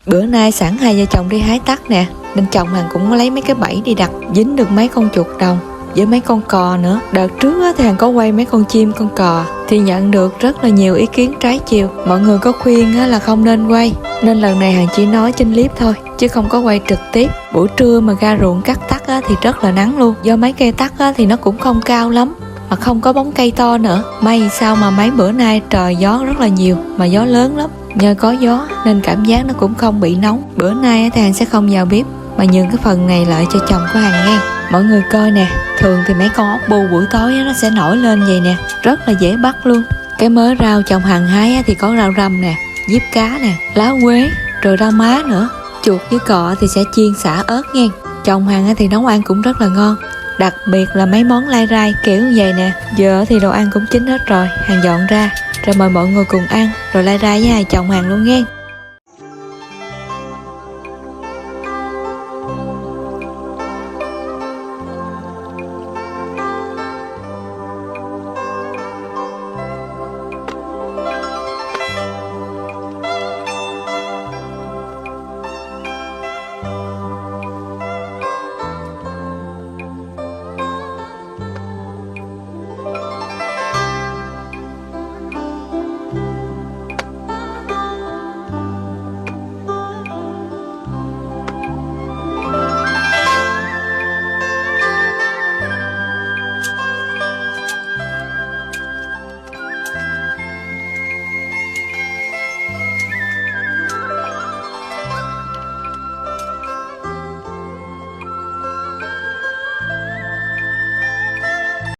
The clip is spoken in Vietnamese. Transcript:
Bữa nay sẵn hai vợ chồng đi hái tắc nè, nên chồng hàng cũng có lấy mấy cái bẫy đi đặt, dính được mấy con chuột đồng với mấy con cò nữa. Đợt trước thì hàng có quay mấy con chim con cò thì nhận được rất là nhiều ý kiến trái chiều. Mọi người có khuyên là không nên quay, nên lần này hàng chỉ nói trên clip thôi chứ không có quay trực tiếp. Buổi trưa mà ra ruộng cắt tắc thì rất là nắng luôn, do mấy cây tắc thì nó cũng không cao lắm mà không có bóng cây to nữa. May sao mà mấy bữa nay trời gió rất là nhiều, mà gió lớn lắm. Nhờ có gió nên cảm giác nó cũng không bị nóng. Bữa nay thì hàng sẽ không vào bếp mà nhường cái phần này lại cho chồng của hàng nghe. Mọi người coi nè, thường thì mấy con ốc bu buổi tối nó sẽ nổi lên vậy nè, rất là dễ bắt luôn. Cái mớ rau chồng hàng hái thì có rau răm nè, diếp cá nè, lá quế, rồi rau má nữa. Chuột với cọ thì sẽ chiên xả ớt nghe. Chồng hàng thì nấu ăn cũng rất là ngon, đặc biệt là mấy món lai rai kiểu như vậy nè. Giờ thì đồ ăn cũng chín hết rồi, hàng dọn ra rồi mời mọi người cùng ăn, rồi lai rai với hai chồng hàng luôn nghe.